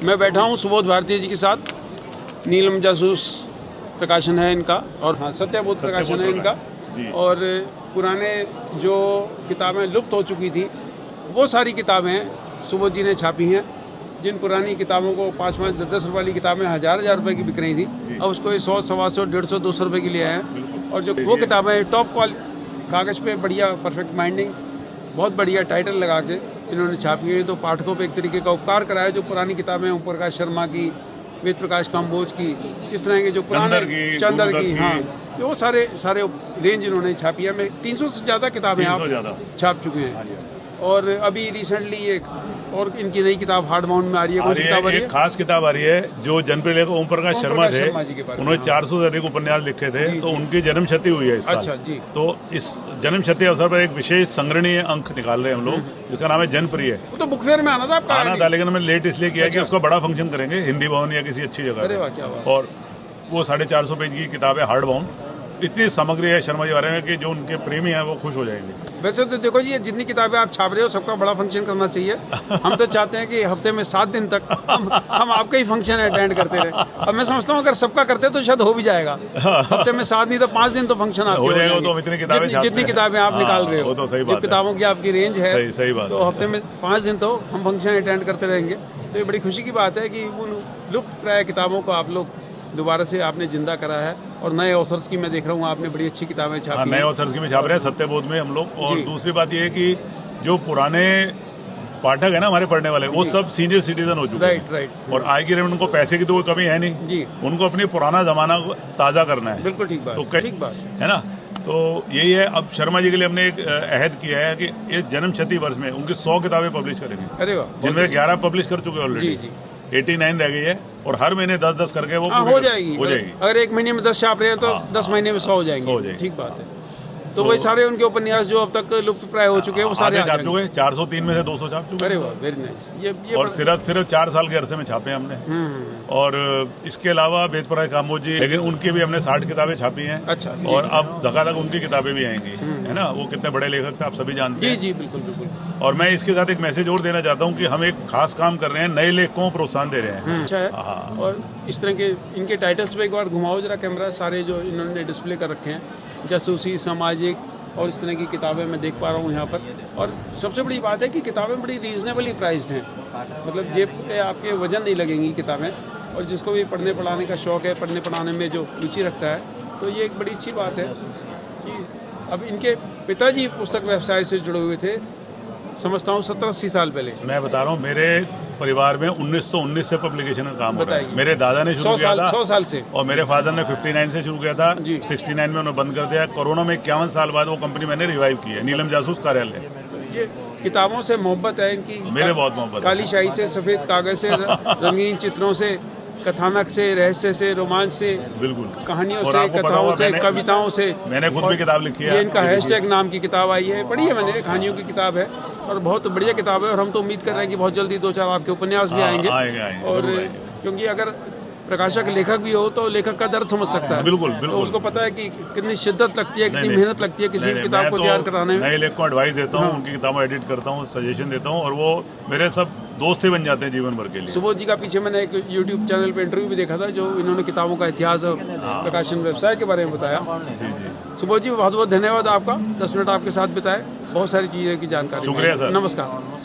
मैं बैठा हूँ सुबोध भारती जी के साथ। नीलम जासूस प्रकाशन है इनका, और हाँ सत्यबोध प्रकाशन है इनका। और पुराने जो किताबें लुप्त हो चुकी थी वो सारी किताबें सुबोध जी ने छापी हैं। जिन पुरानी किताबों को 5-5, 10 रुपये वाली किताबें हज़ार रुपए की बिक रही थी, अब उसको 100, 125, 150, 200 रुपये की ले आए हैं। और जो वो किताबें टॉप कागज़ पे बढ़िया परफेक्ट बाइंडिंग, बहुत बढ़िया टाइटल लगा के इन्होंने छापी है। तो पाठकों पे एक तरीके का उपकार कराया। जो पुरानी किताबें ओम प्रकाश शर्मा की, वेद प्रकाश काम्बोज की, इस तरह के जो पुराने चंदर की, हाँ, वो सारे रेंज इन्होंने छापी है। 300 से ज़्यादा किताबें आप छाप चुके हैं। और अभी रिसेंटली एक और इनकी नई किताब हार्ड बाउंड में आ रही है। कौन सी किताब आ रही है? एक खास किताब आ रही है जो जनप्रिय लेखक ओम प्रकाश शर्मा थे। उन्होंने 400 से अधिक उपन्यास लिखे थे, तो उनकी जन्म शती हुई है इस साल। अच्छा जी। तो इस जन्म शती अवसर पर एक विशेष संग्रहणीय अंक निकाल रहे हैं हम लोग, जिसका नाम है जनप्रिय। तो बुक फेयर में आना था आपका? आना था, लेकिन हमने लेट इसलिए किया कि उसका बड़ा फंक्शन करेंगे हिंदी भवन या किसी अच्छी जगह। और वो 450 पेज की किताब है हार्ड बाउंड। इतनी सामग्री है शर्मा जी बारे में कि जो उनके प्रेमी हैं वो खुश हो जाएंगे। वैसे तो देखो जी, जितनी किताबें आप छाप रहे हो सबका बड़ा फंक्शन करना चाहिए। हम तो चाहते हैं कि हफ्ते में 7 दिन तक हम आपका ही फंक्शन अटेंड करते रहे। अब मैं समझता हूँ अगर सबका करते तो शायद हो भी जाएगा। हफ्ते में 7 नहीं तो 5 दिन तो फंक्शन हो जाएगा। तो इतनी किताबें जितनी किताबें आप निकाल रहे हो, तो सही बात है। किताबों की आपकी रेंज है, सही बात। तो हफ्ते में 5 दिन तो हम फंक्शन अटेंड करते रहेंगे। तो ये बड़ी खुशी की बात है कि उन लुप्त प्राय किताबों को आप लोग दोबारा से आपने जिंदा करा है। और नए ऑथर्स की मैं देख रहा हूँ आपने बड़ी अच्छी किताबें छापी। नए ऑथर्स की भी छाप रहे हैं सत्यबोध में हम लोग। और दूसरी बात ये है कि जो पुराने पाठक है ना हमारे पढ़ने वाले, वो सब सीनियर सिटीजन हो चुके हैं। राइट। और आज की डेट में उनको पैसे की तो कोई कमी है नहीं जी। उनको अपनी पुराना जमाना ताज़ा करना है। बिल्कुल ठीक बात, तो ठीक बात है ना। तो यही है। अब शर्मा जी के लिए हमने एक अहद किया है कि इस जन्म शती वर्ष में उनकी 100 किताबें पब्लिश करेंगे। अरे वाह। जिनमें 11 पब्लिश कर चुके ऑलरेडी, 89 रह गई है। और हर महीने 10-10 करके वो हो जाएगी। अगर एक महीने में 10 छाप रहे हैं तो 10 महीने में 100 हो जाएंगे। ठीक बात है। तो वही सारे उनके उपन्यास जो अब तक लुप्त प्राय हो चुके हैं वो सारे छाप चुके। 403 में से 200 छाप चुके। अरे वाह, वेरी नाइस। ये और सिर्फ 4 साल के अरसे में छापे हमने। और इसके अलावा वेद प्रकाश काम्बोज जी, लेकिन उनकी भी हमने 60 किताबें छापी हैं। अच्छा। और अब धकाधक उनकी किताबें भी आएंगी, है ना। वो कितने बड़े लेखक थे आप सभी जानते हैं। जी बिल्कुल बिल्कुल। और मैं इसके साथ एक मैसेज और देना चाहता हूँ कि हम एक खास काम कर रहे हैं, नए लेखकों को प्रोत्साहन दे रहे हैं। अच्छा है। और इस तरह के इनके टाइटल्स पे एक बार घुमाओ जरा कैमरा, सारे जो इन्होंने डिस्प्ले कर रखे हैं, जासूसी, सामाजिक और इस तरह की किताबें मैं देख पा रहा हूँ यहाँ पर। और सबसे बड़ी बात है कि किताबें बड़ी रीजनेबली प्राइस्ड हैं। मतलब जेब पे आपके वजन नहीं लगेंगी किताबें। और जिसको भी पढ़ने पढ़ाने का शौक़ है, पढ़ने पढ़ाने में जो रुचि रखता है, तो ये एक बड़ी अच्छी बात है कि अब इनके पिताजी पुस्तक व्यवसाय से जुड़े हुए थे, समझता हूँ 17-80 साल पहले। मैं बता रहा हूँ, मेरे परिवार में 1919 से पब्लिकेशन का काम होता है। मेरे दादा ने शुरू किया था 100 साल से, और मेरे फादर ने 59 से शुरू किया था। 69 में उन्होंने बंद कर दिया। कोरोना में 51 साल बाद वो कंपनी मैंने रिवाइव की है, नीलम जासूस कार्यालय। ये किताबों से मोहब्बत है इनकी, मेरे बहुत मोहब्बत। काली शाही से, सफेद कागज से, रंगीन चित्रों से, कथानक से, रहस्य से, रोमांच से, बिल्कुल कहानियों से, कथाओं से, कविताओं से। मैंने खुद भी किताब लिखी है। ये इनका हैशटैग नाम की किताब आई है, पढ़ी है मैंने। कहानियों की किताब है और बहुत बढ़िया किताब है। और हम तो उम्मीद कर रहे हैं कि बहुत जल्दी 2-4 आपके उपन्यास भी आएंगे। और क्योंकि अगर प्रकाशक लेखक भी हो तो लेखक का दर्द समझ सकता है। बिल्कुल। तो उसको पता है कि कितनी शिद्दत लगती है, कितनी मेहनत लगती है किसी किताब को तैयार कराने में। नए लेखक को एडवाइस देता हूँ, उनकी किताबें एडिट करता हूँ, सजेशन देता हूँ, और वो मेरे सब दोस्त ही बन जाते हैं जीवन भर के लिए। सुबोध जी का पीछे मैंने एक YouTube चैनल पे इंटरव्यू भी देखा था, जो इन्होंने किताबों का इतिहास और प्रकाशन व्यवसाय के बारे में बताया। जी। सुबोध जी बहुत बहुत धन्यवाद आपका। 10 मिनट आपके साथ बिताए, बहुत सारी चीज़ें की जानकारी। शुक्रिया सर। नमस्कार।